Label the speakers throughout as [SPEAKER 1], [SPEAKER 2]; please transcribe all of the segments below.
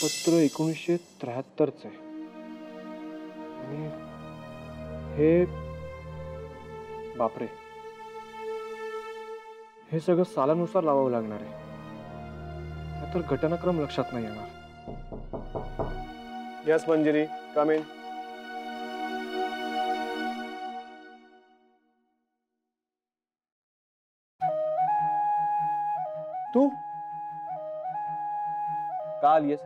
[SPEAKER 1] पत्र 1973 आहे आणि हे बापरे, हे सगळं सालानुसार लावावं लागणार आहे, तर घटनाक्रम लक्षात नाही येणार. Yes Manjiri, come in. तू का आलीयस?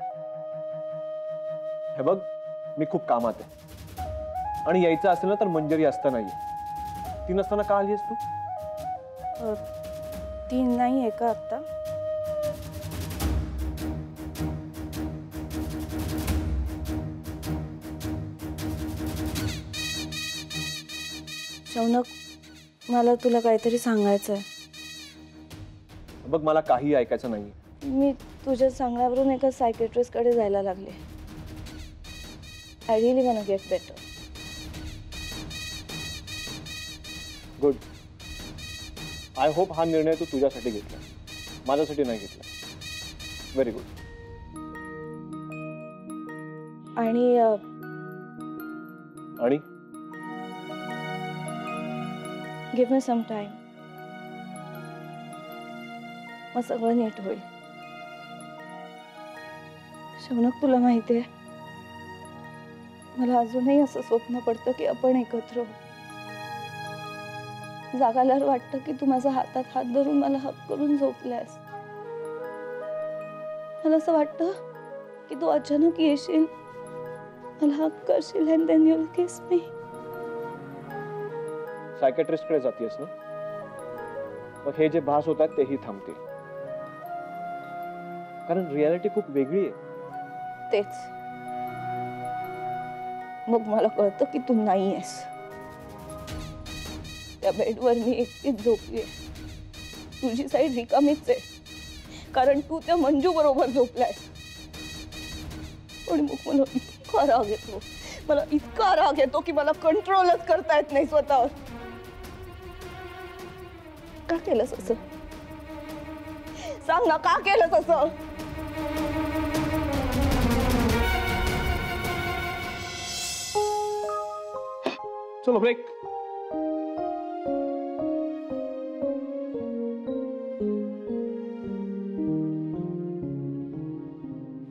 [SPEAKER 1] हे बघ, मी खूप कामात आहे आणि यायचं असेल ना तर मंजिरी असता नाहीये. ती नसताना का आलीयस तू?
[SPEAKER 2] ती नाही आहे का आता? शौनक, मला तुला काहीतरी सांगायचं आहे.
[SPEAKER 1] बघ, मला काही ऐकायचं नाही.
[SPEAKER 2] मी तुझ्या सांगण्यावरून एका सायकेट्रिस्ट कडे जायला लागले. I really want to get better.
[SPEAKER 1] Good. I hope हा निर्णय तू तुझ्यासाठी घेतला, माझ्यासाठी नाही घेतला. Very good.
[SPEAKER 2] आणि गिव्ह मी सम टाइम. मग सगळं नीट होईल. शौनक, तुला माहिती आहे, मला अजूनही असं स्वप्न पडतं की आपण एकत्र होऊ. जागाल्यावर वाटतं की तू माझ्या हातात हात धरून मला हक करून झोपल्यास. मला असं वाटतं की तू अचानक येशील, मला हक करशील and then you'll kiss me.
[SPEAKER 1] Psychiatrist कडे जातीयस ना? मग हे जे भास होतात तेही थांबतील, कारण रियालिटी खूप वेगळी आहे.
[SPEAKER 2] तेच. मग मला कळतं की तू नाहीयेस. त्या बेडवर मी एकटीच झोपलीये. तुझी साईड रिकामीच आहे, कारण तू त्या मंजू बरोबर झोपलायस. पण मग मला इतका राग येतो, मला इतका राग येतो की मला कंट्रोलच करता येत नाही स्वतःवर. का केलंस असं? सांग ना, का केलंस असं?
[SPEAKER 1] चलो ब्रेक.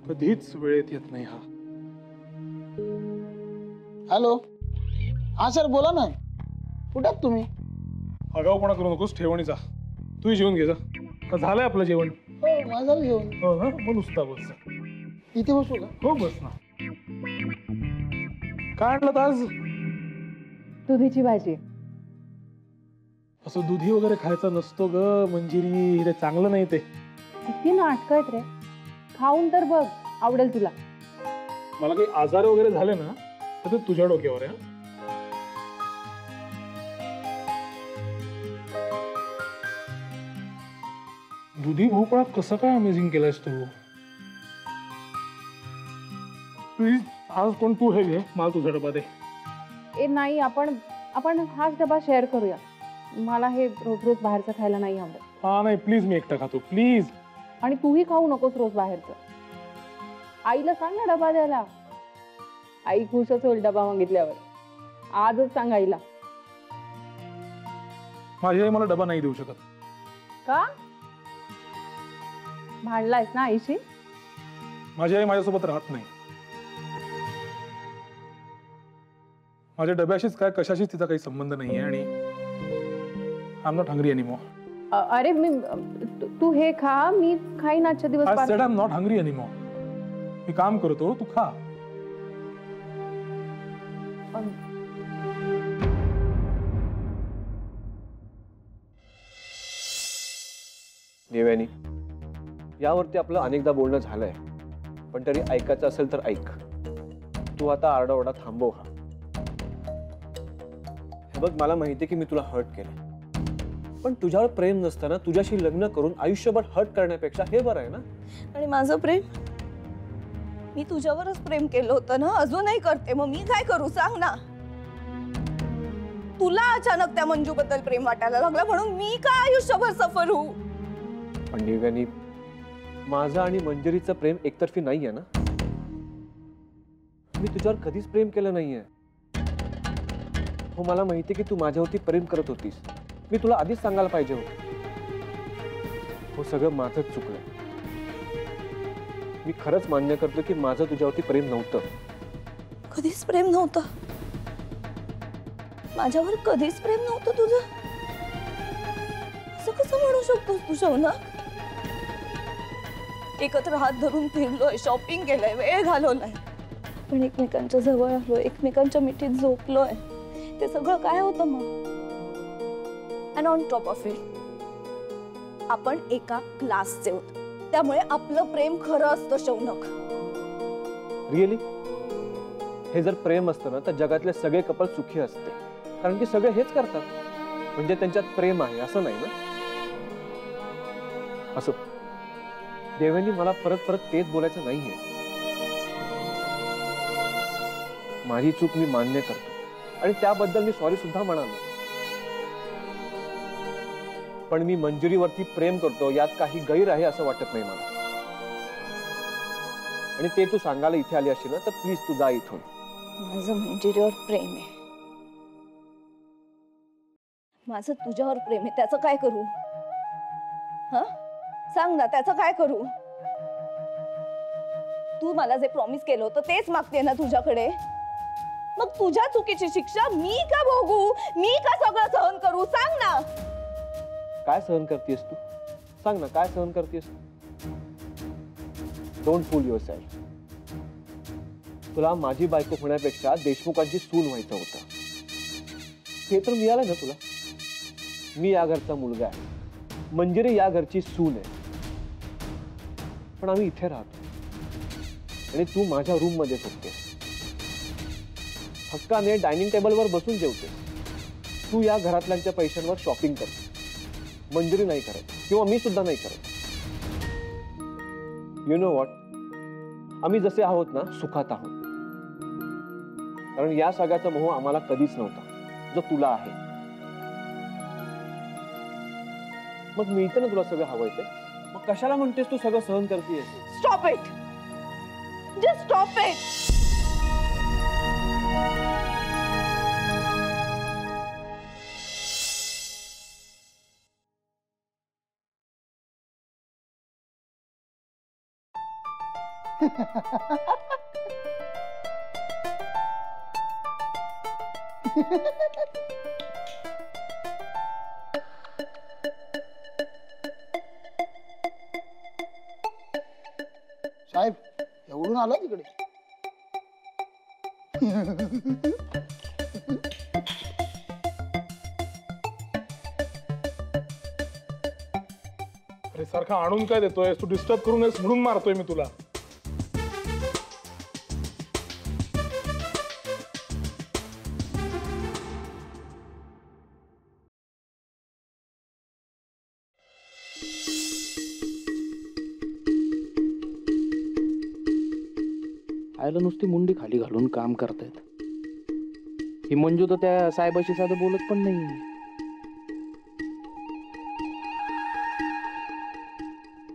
[SPEAKER 1] कधीच वेळेत येत नाही हा.
[SPEAKER 3] हॅलो, हा सर बोला ना. कुठे आहात तुम्ही?
[SPEAKER 4] आगाऊपणा करू नकोस, ठेवणीचा. तू जेवून घे जा. का झालंय आपलं जेवण?
[SPEAKER 3] हो, माझं झालं जेवण.
[SPEAKER 4] हो ना, मग नुसता बस.
[SPEAKER 3] इथे बसू का?
[SPEAKER 4] हो, बस ना. काय आणलं आज?
[SPEAKER 5] दुधीची भाजी.
[SPEAKER 4] असं दुधी वगैरे खायचं नसतो ग मंजिरी, ते चांगलं नाही. ते
[SPEAKER 5] किती नाटक आहेत रे. खाऊन तर बघ, आवडेल तुला.
[SPEAKER 4] मला काही आजार वगैरे झाले ना तर ते तुझ्या डोक्यावर आहे. दुधी भोपळा कसं काय अमेझिंग केलायस तू. प्लीज आज पण तू हे घे, मला तुझा डबा दे.
[SPEAKER 5] ए नाही, आपण हाच डबा शेअर करूया. मला हे रोज रोज बाहेरचं खायला नाही आवडत.
[SPEAKER 4] हा नाही, प्लीज मी एकटा खातो, प्लीज.
[SPEAKER 5] आणि तूही खाऊ नकोस रोज बाहेरचं. आईला सांग ना डबा द्यायला. आई खुशच होईल डबा मागितल्यावर. आजच सांग आईला.
[SPEAKER 4] माझी आई मला डबा नाही देऊ शकत.
[SPEAKER 5] का? भांडलायस ना आईशी?
[SPEAKER 4] माझी आई माझ्यासोबत राहत नाही. माझ्या डब्याशीच काय कशाशीच तिचा काही संबंध नाहीये आणि I am not hungry anymore.
[SPEAKER 5] अरे तू हे खा, मी खाईन आजच्या दिवस.
[SPEAKER 4] I said I am not hungry anymore. मी काम करतो, तू खा.
[SPEAKER 1] देवयानी, यावरती आपलं अनेकदा बोलणं झालंय, पण तरी ऐकायचं असेल तर ऐक. तू आता आरडाओरडा थांबव हा. हे बघ, मला माहितीये की मी तुला हर्ट केलं, पण तुझ्यावर प्रेम नसताना तुझ्याशी लग्न करून आयुष्यभर हर्ट करण्यापेक्षा हे बरं आहे ना.
[SPEAKER 2] आणि माझं प्रेम, मी तुझ्यावरच प्रेम केलं होतं ना, अजूनही करते. मग मी काय करू सांग ना. तुला अचानक त्या मंजू बद्दल प्रेम वाटायला लागलं म्हणून मी काय आयुष्यभर सफर होऊ?
[SPEAKER 1] पण देवयानी, माझं आणि मंजिरीचं प्रेम एकतर्फी नाहीये ना. मी तुझ्यावर कधीच प्रेम केलं नाहीये. हो, मला माहिती की तू माझ्यावरती प्रेम करत होतीस. मी तुला आधीच सांगायला पाहिजे होतं. हो, सगळं माझंच चुकलंय. मी खरंच मान्य करतो की माझं तुझ्यावरती प्रेम नव्हतं.
[SPEAKER 2] कधीच प्रेम नव्हतं. माझ्यावर कधीच प्रेम नव्हतं तुझं. असं कसं म्हणू शकतोस तू शौनक? एकत्र हात धरून फिरलोय, शॉपिंग केलंय, वेळ घालवलाय, पण एकमेकांच्या जवळ आलो, एकमेकांच्या मिठीत झोपलोय. ते सगळं काय होतं मग? And on top of it आपण एका क्लासचे होतो, त्यामुळे आपलं प्रेम खरं असतं शौनक.
[SPEAKER 1] रिअली? हे जर प्रेम असतं ना तर जगातले सगळे कपल सुखी असते, कारण की सगळे हेच करतात. म्हणजे त्यांच्यात प्रेम आहे असं नाही ना. असं देवांनी मला परत परत तेच बोलायचं नाहीये. माझी चूक मी मान्य करतो आणि त्याबद्दल मी सॉरी सुद्धा म्हणालो. पण मी मंजुरीवरती प्रेम करतो यात काही गैर आहे असं वाटत नाही मला. आणि ते तू सांगायला इथे आली असेल ना तर प्लीज तू जा इथून.
[SPEAKER 2] माझं मंजुरीवर प्रेम आहे. माझं तुझ्यावर प्रेम आहे. त्याचं काय करू? हा, सांग ना, त्याचं काय करू? तू मला जे प्रॉमिस केलं होतं तेच मागते ना तुझ्याकडे. मग तुझ्या चुकीची शिक्षा मी का भोगू? मी का सगळं सहन करू? सांग ना.
[SPEAKER 1] काय सहन करतेस तू? सांग ना, काय सहन करतेस? Don't full yourself. तुला माझी बायको होण्यापेक्षा देशमुखांची सून व्हायचं होतं. हे तर मिळालं ना तुला. मी या घरचा मुलगा आहे, मंजिरी या घरची सून आहे. पण आम्ही इथे राहतो आणि तू माझ्या रूम मध्ये झोपतेस. हक्काने डायनिंग टेबलवर बसून जेवतेस. तू या घरातल्यांच्या पैशांवर शॉपिंग करते. मंजुरी नाही करत किंवा मी सुद्धा नाही करत. यु नो व्हॉट, आम्ही जसे आहोत ना सुखात आहोत, कारण या सगळ्याचा मोह आम्हाला कधीच नव्हता जो तुला आहे. मग मिळतं ना तुला सगळं हवंय ते, मग कशाला म्हणतेस तू सगळं सहन करतेस?
[SPEAKER 2] Stop it. Just stop it.
[SPEAKER 3] साहेब एवढून आला तिकडे.
[SPEAKER 4] अरे सारखा आणून काय देतोय तू? डिस्टर्ब करू नयेस म्हणून मारतोय मी तुला.
[SPEAKER 6] आयला नुसती मुंडी खाली घालून काम करतायत. ही मंजू तर त्या साहेबाशी साधं बोलत पण नाही.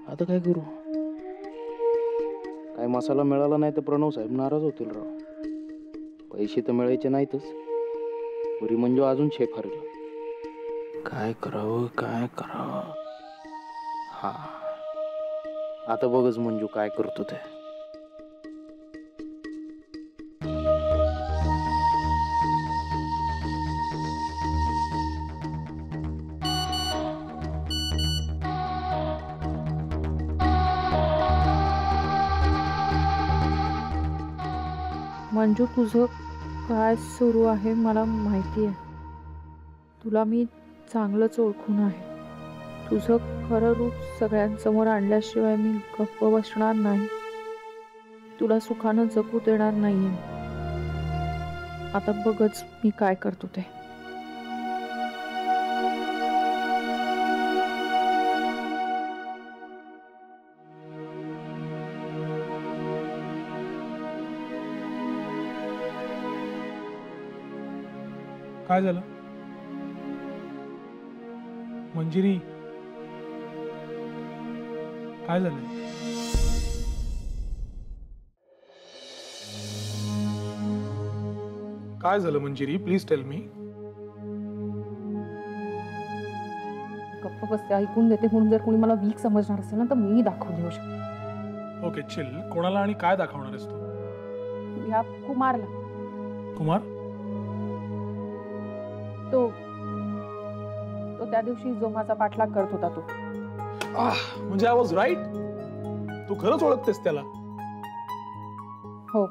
[SPEAKER 6] आता काय करू? काय मसाला मिळाला नाही तर प्रणव साहेब नाराज होतील राव. पैसे तर मिळायचे नाहीतच, बरी मंजू अजून शेफ हरली. काय करावं काय करावं? हा, आता बघच मंजू काय करतो ते.
[SPEAKER 5] मंजू, तुझं काय सुरू आहे मला माहिती आहे. तुला मी चांगलंच ओळखून आहे. तुझं खरं रूप सगळ्यांसमोर आणल्याशिवाय मी गप्प बसणार नाही. तुला सुखानं जगू देणार नाहीये. आता बघच मी काय करतो ते.
[SPEAKER 4] काय झालं मंजिरी? काय झालं? काय झालं मंजिरी, प्लीज टेल मी.
[SPEAKER 5] गप्प बसते, ऐकून देते म्हणून जर कोणी मला वीक समजणार असेल ना तर मी दाखवून देऊ शकते.
[SPEAKER 4] Okay chill. कोणाला आणि काय दाखवणार आहेस तू?
[SPEAKER 5] या कुमारला.
[SPEAKER 4] कुमार?
[SPEAKER 5] तो त्या दिवशी जो माझा पाठलाग करत होता तो.
[SPEAKER 4] म्हणजे आय वॉज राईट. तू खरंच ओळखतेस त्याला?
[SPEAKER 5] हो.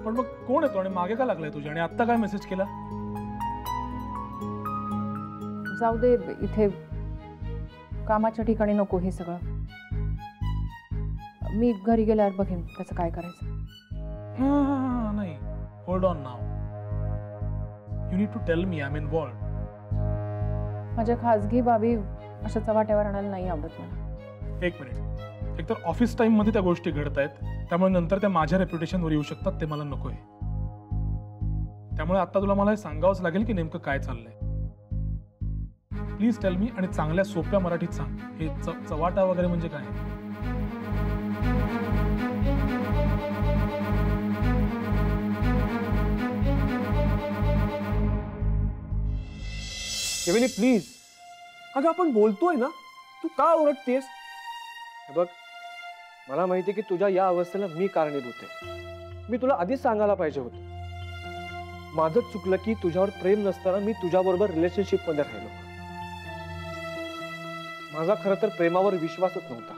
[SPEAKER 4] पण मग कोण आहे तो आणि मागे का लागलाय तुझ्या, आणि आता काय मेसेज केला?
[SPEAKER 5] जाऊ दे, इथे कामाच्या ठिकाणी नको हे सगळं. मी घरी गेल्यावर बघेन त्याचं काय करायचं.
[SPEAKER 4] नाही, hold on now. You need to tell me. I am involved.
[SPEAKER 5] माझ्या खाजगी बाबी अशा चव्हाट्यावर आणायला नाही आवडत मला.
[SPEAKER 4] एक मिनिट. एकतर ऑफिस टाइम मध्ये त्या गोष्टी घडत आहेत, त्यामुळे नंतर त्या माझ्या रेप्युटेशनवर येऊ शकतात. ते मला नकोय. त्यामुळे आता तुला मला हे सांगावंच लागेल की नेमकं काय चाललंय. प्लीज टेल मी, आणि चांगल्या सोप्या मराठीत सांग. हे चव्हाटा वगैरे म्हणजे काय?
[SPEAKER 1] देवयानी प्लीज. अगं आपण बोलतोय ना, तू का ओरडतेस? हे बघ, मला माहिती की तुझ्या या अवस्थेला मी कारणीभूत आहे. मी तुला आधीच सांगायला पाहिजे होतं. माझंच चुकलं की तुझ्यावर प्रेम नसताना मी तुझ्याबरोबर रिलेशनशिप मध्ये राहिलो. माझा खरं तर प्रेमावर विश्वासच नव्हता.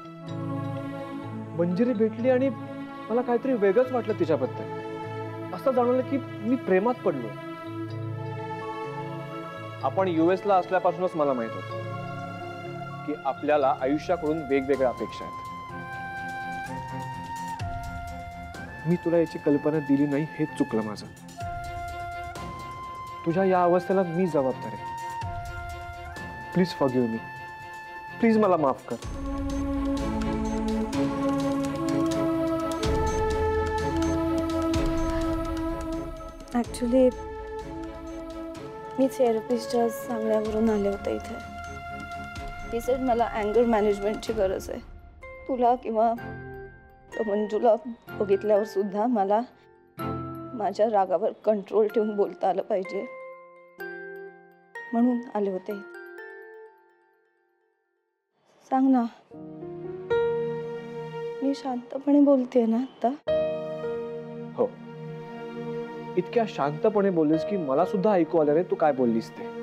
[SPEAKER 1] मंजिरी भेटली आणि मला काहीतरी वेगळंच वाटलं तिच्याबद्दल. असं जाणवलं की मी प्रेमात पडलो. आपण US ला असल्यापासूनच मला माहित होतं की आपल्याला आयुष्याकडून वेगवेगळ्या अपेक्षा आहेत. मी तुला याची कल्पना दिली नाही, हेच चुकलं माझं. तुझ्या या अवस्थेला मी जबाबदार आहे. Please forgive me. प्लीज मला माफ कर.
[SPEAKER 2] ऍक्च्युली मी थेरपिस्टच्या सांगण्यावरून आले होते इथे. ती सेड मला अँगर मॅनेजमेंटची गरज आहे. तुला किंवा मंजूला बघितल्यावर सुद्धा मला माझ्या रागावर कंट्रोल ठेवून बोलता आलं पाहिजे, म्हणून आले होते. सांग ना, मी शांतपणे बोलते ना आता?
[SPEAKER 1] हो, इतक्या शांतपणे बोललीस की मला सुद्धा ऐकू आलं रे तू काय बोललीस ते.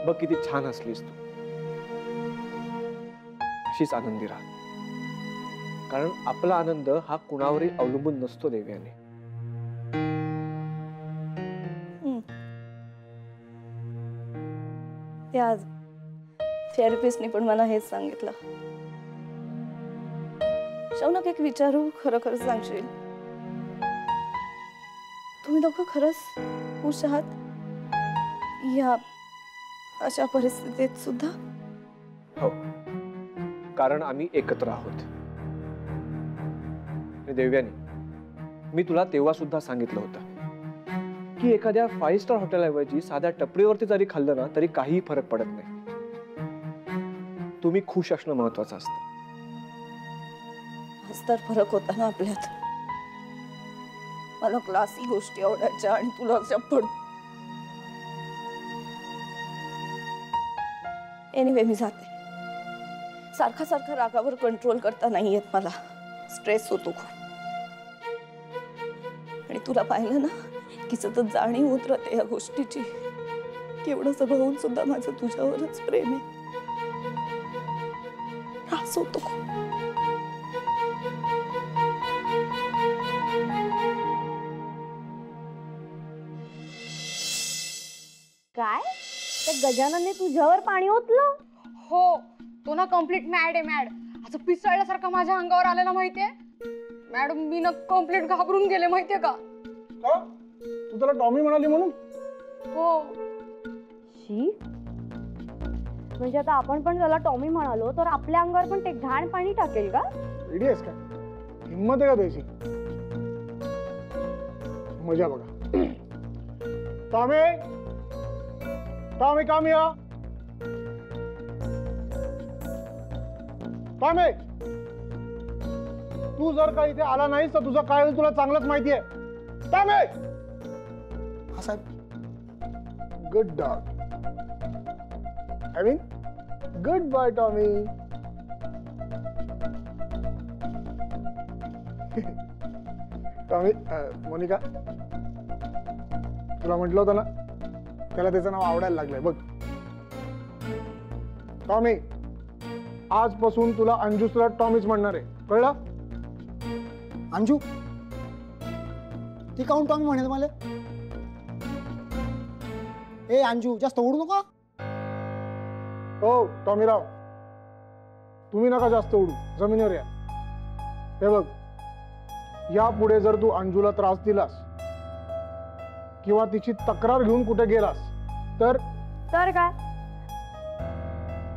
[SPEAKER 1] बघ किती छान हसलीस तू. अशीच आनंदी राहा, कारण आपला आनंद हा कुणावरही अवलंबून नसतो देवयानी.
[SPEAKER 2] ते आज थेरपिस्टने पण मला हेच सांगितलं. शौनक, एक विचारू, खरं खरं सांगशील, तुम्ही दोघं खरंच खुश आहात या अशा परिस्थितीत सुद्धा?
[SPEAKER 1] हो, कारण आम्ही एकत्र आहोत. देवयानी, मी तुला तेव्हा सुद्धा सांगितलं होतं की एखाद्या 5 स्टार हॉटेलऐवजी साध्या टपरीवरती जरी खाल्लं ना तरी काहीही फरक पडत नाही. तुम्ही खुश असणं महत्वाचं असतं.
[SPEAKER 2] हाच तर फरक होता ना आपल्यात. मला क्लासी गोष्टी आवडायच्या आणि तुला एनिवे मी जाते. सारखा सारखा रागावर कंट्रोल करता नाही येत मला. स्ट्रेस होतो खूप. आणि तुला पाहिलं ना की सतत जाणीव होत राहते या गोष्टीची की एवढं सगळं होऊन सुद्धा माझं तुझ्यावरच प्रेम आहे. त्रास होतो खूप.
[SPEAKER 7] काय त्या गजाननने तुझ्यावर पाणी ओतलं?
[SPEAKER 8] हो, तो ना कम्प्लीट मॅड आहे, मॅड. असं पिसळल्यासारखं माझ्या अंगावर आलेला माहितीये. मॅडम, मी ना कम्प्लीट घाबरून गेले माहितीये का?
[SPEAKER 3] तू त्याला टॉमी म्हणाली म्हणून?
[SPEAKER 8] हो.
[SPEAKER 7] शी, म्हणजे आता आपण पण त्याला टॉमी म्हणालो तर आपल्या अंगावर पण ते घाण पाणी टाकेल का?
[SPEAKER 3] रेडी आहेस का? हिम्मत आहे का त्याची? मजा बघा. Tommy, Tommy, come here. Tommy, तू जर का इथे आला नाहीस तर तुझं काय होईल तुला चांगलंच माहिती आहे. टॉमी, हा साहेब, good dog. I mean goodbye Tommy. Tommy, Monica, तुला म्हटलं होतं ना त्याला त्याचं नाव आवडायला लागलंय बघ. टॉमी, आजपासून तुला अंजूसला टॉमीच म्हणणार आहे, कळलं?
[SPEAKER 9] अंजू, ती काऊन टॉमी म्हणेल मला? ए अंजू, जास्त ओढू नका.
[SPEAKER 3] हो टॉमीराव, तुम्ही नका जास्त उडू, जमिनीवर या. हे बघ, यापुढे जर तू अंजूला त्रास दिलास किंवा तिची तक्रार घेऊन कुठे गेलास तर
[SPEAKER 7] तर काय,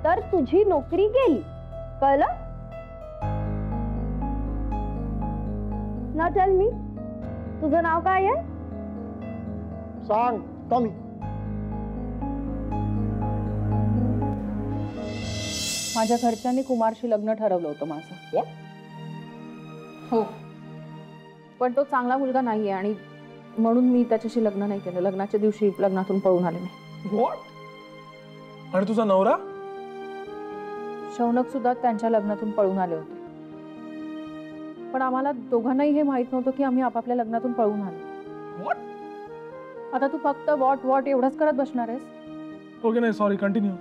[SPEAKER 7] तर तुझी नोकरी गेली, कळलं ना? टेल मी, तुझं नाव काय आहे?
[SPEAKER 3] सांग.
[SPEAKER 9] टॉमी.
[SPEAKER 5] माझ्या घरच्यांनी कुमारशी लग्न ठरवलं होतं माझं. हो, पण तो चांगला मुलगा नाहीये आणि म्हणून मी त्याच्याशी लग्न नाही केलं. लग्नाच्या दिवशी लग्नातून पळून आले मी.
[SPEAKER 4] व्हॉट? आणि तुझा नवरा?
[SPEAKER 5] शौनक सुद्धा त्यांच्या लग्नातून पळून आले होते. पण आम्हाला दोघांनाही हे माहित नव्हतं की आम्ही आपापल्या लग्नातून पळून आलो.
[SPEAKER 4] व्हॉट?
[SPEAKER 5] आता तू फक्त वॉट वॉट एवढंच करत बसणार आहेस?
[SPEAKER 4] ओके, नाही sorry, continue.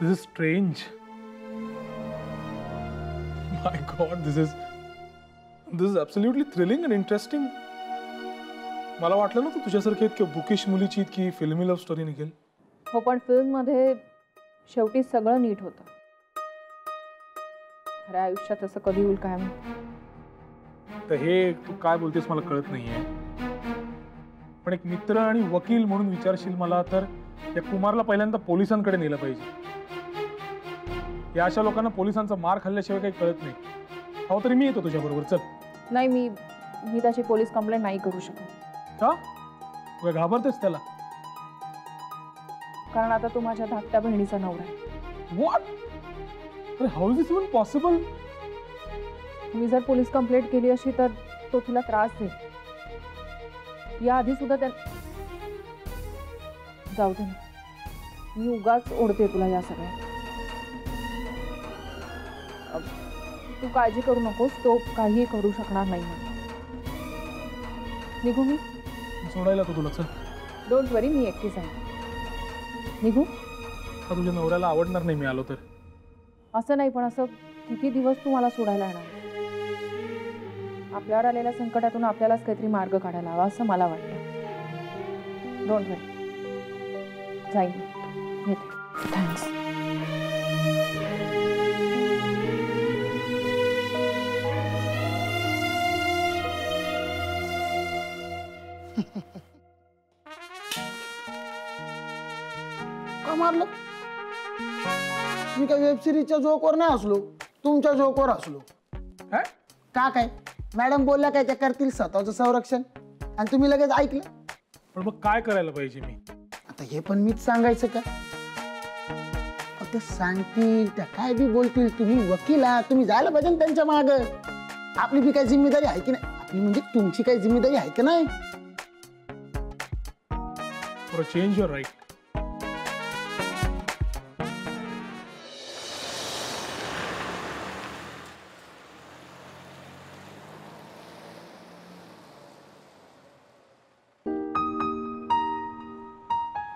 [SPEAKER 4] This is strange. My God, this is absolutely thrilling and interesting. मला वाटलं नव्हतं तुझ्यासारखी इतकी बुकिश मुलीची इतकी फिल्मी लव्ह स्टोरी निघेल.
[SPEAKER 5] हो, पण फिल्म मध्ये शेवटी सगळं नीट होतं. खऱ्या आयुष्यात असं कधी होईल काय माहिती.
[SPEAKER 4] तर हे तू काय बोलतेस मला कळत नाहीये. पण एक मित्र आणि वकील म्हणून विचारशील मला तर या कुमारला पहिल्यांदा पोलिसांकडे नेलं पाहिजे. या अशा लोकांना पोलिसांचा मार खाल्ल्याशिवाय काही कळत नाही. हो, तरी मी येतो तुझ्या बरोबर. चल.
[SPEAKER 5] नाही, मी त्याची पोलीस कंप्लेंट नाही करू शकत.
[SPEAKER 4] का? तू घाबरतेस त्याला?
[SPEAKER 5] कारण आता तू माझ्या धाकट्या बहिणीचा नवरा आहे.
[SPEAKER 4] व्हॉट? अरे how is this even possible?
[SPEAKER 5] मी जर पोलीस कंप्लेंट केली अशी तर तो तुला त्रास देईल. या आधी सुद्धा जाऊ दे, मी उगाच ओढते तुला या सगळ्यात. तू काळजी करू नकोस, तो काही करू शकणार नाही. निघू मी?
[SPEAKER 4] सोडायला तो तुला. चल.
[SPEAKER 5] डोंट वरी, मी एकटीच आहे. निघू?
[SPEAKER 4] का तुझ्या नवऱ्याला आवडणार नाही मी आलो तर?
[SPEAKER 5] असं नाही, पण असं किती दिवस तू मला सोडायला येणार? आपल्यावर आलेल्या संकटातून आपल्यालाच काहीतरी मार्ग काढायला हवा असं मला वाटतं. डोंट वरी, जाईन. येते. थँक्स.
[SPEAKER 9] का मारलं? मी काय वेब सिरीजच्या जोकवर नाही हसलो, तुमच्या जोकवर हसलो.
[SPEAKER 4] काय?
[SPEAKER 9] का काय मॅडम बोलल्या काय त्या करतील स्वतःचं संरक्षण आणि तुम्ही लगेच ऐकलं.
[SPEAKER 4] पण मग काय करायला पाहिजे मी?
[SPEAKER 9] आता हे पण मीच सांगायचं का? ते सांगतील त्या काय बी बोलतील. तुम्ही वकील आहात, तुम्ही जायला पाहिजे ना त्यांच्या माग. आपली बी काय जिम्मेदारी आहे की नाही? आपली म्हणजे तुमची काही जिम्मेदारी आहे की नाही?
[SPEAKER 4] For a change, you're right.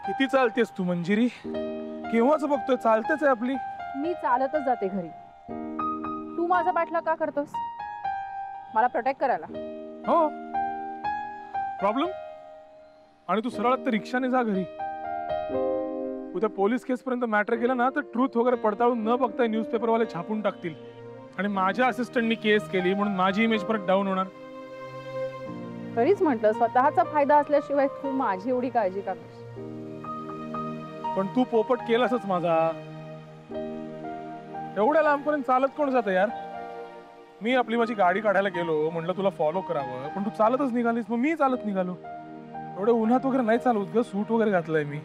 [SPEAKER 4] किती चालतेस तू मंजिरी? केव्हाच बघतोय चालतेच आहे आपली.
[SPEAKER 5] मी चालतच जाते घरी. तू माझा पाठलाग का करतोस? मला प्रोटेक्ट करायला?
[SPEAKER 4] हो, प्रॉब्लेम? आणि तू सरळ आता रिक्षाने जा घरी. उद्या पोलीस केस पर्यंत मॅटर केलं ना तर ट्रूथ वगैरे पडताळून न बघता न्यूजपेपरवाले छापून टाकतील आणि माझ्या असिस्टंटनी केस केली म्हणून माझी इमेज परत डाऊन होणार.
[SPEAKER 5] तरीच म्हटलं स्वतःचा फायदा असल्याशिवाय तू माझी एवढी काळजी का करतोस?
[SPEAKER 4] पण तू पोपट केलासच माझा. एवढ्या लांबपर्यंत चालत कोण जातं यार? मी आपली माझी गाडी काढायला गेलो, म्हटलं तुला फॉलो करावं, पण तू चालतच निघालीस, मग मी चालत निघालो. एवढे उन्हात वगैरे नाही चालवत ग, सूट वगैरे घातलंय मी.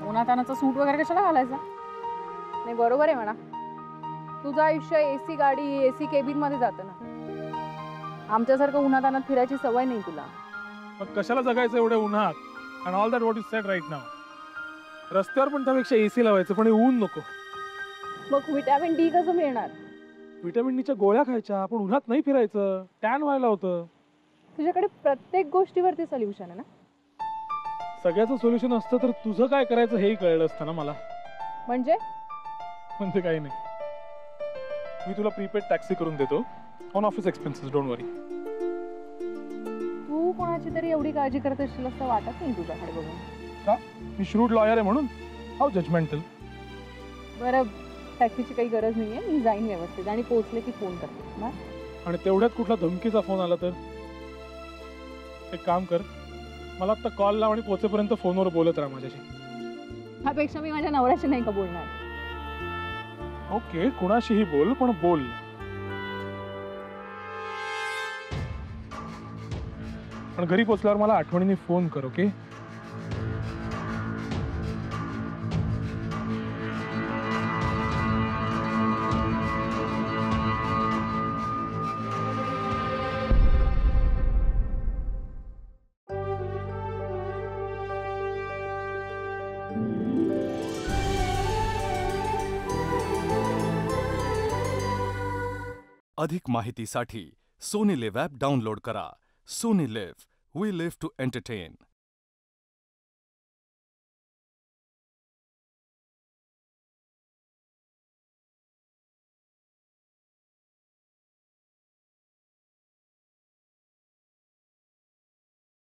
[SPEAKER 5] उन्हातानाचा सूट वगैरे कशाला घालायचा? नाही बरोबर आहे म्हणा, तुझं आयुष्य एसी गाडी एसी केबिन मध्ये जातं ना. आमच्यासारखं उन्हातानात फिरायची सवय नाही तुला.
[SPEAKER 4] मग कशाला जगायचं एवढ्या उन्हात? And all that what is said right नाव. रस्त्यावर पण त्यापेक्षा एसी लावायचं, पण हे ऊन नको.
[SPEAKER 5] मग व्हिटॅमिन डी कसं मिळणार?
[SPEAKER 4] व्हिटॅमिन डीच्या गोळ्या खायच्या, पण उन्हात नाही फिरायचं, टॅन व्हायला होतं.
[SPEAKER 5] तुझ्याकडे प्रत्येक गोष्टीवरती सोल्युशन आहे ना?
[SPEAKER 4] सगळ्याचं सोल्युशन असतं तर तुझं काय करायचं हेही कळलं असतं ना मला.
[SPEAKER 5] म्हणजे
[SPEAKER 4] काही नाही, मी तुला प्रीपेड टॅक्सी करून देतो ऑन ऑफिस एक्सपेन्सेस, डोंट वरी.
[SPEAKER 5] तू कोणाची तरी एवढी काळजी करत असशील असं वाटत नाही तुझ्याकडे बघून.
[SPEAKER 4] का? मी श्रूड लॉयर आहे म्हणून? How judgmental.
[SPEAKER 5] बरं, टॅक्सीची काही गरज नाहीये, मी जाईन व्यवस्थित आणि पोहोचले की फोन करते ना.
[SPEAKER 4] आणि तेवढ्यात कुठला धमकीचा फोन आला तर? एक काम कर, मला आता कॉल लाव आणि पोहोचेपर्यंत फोनवर बोलत राहा माझ्याशी.
[SPEAKER 5] ह्यापेक्षा मी माझ्या नवऱ्याशी नाही का बोलणार.
[SPEAKER 4] ओके, कुणाशीही बोल, पण बोल. पण घरी पोहोचल्यावर मला आठवणीने फोन कर, ओके?
[SPEAKER 10] अधिक माहितीसाठी सोनी लिव्ह ॲप डाउनलोड करा. Sony LIV, we live to entertain.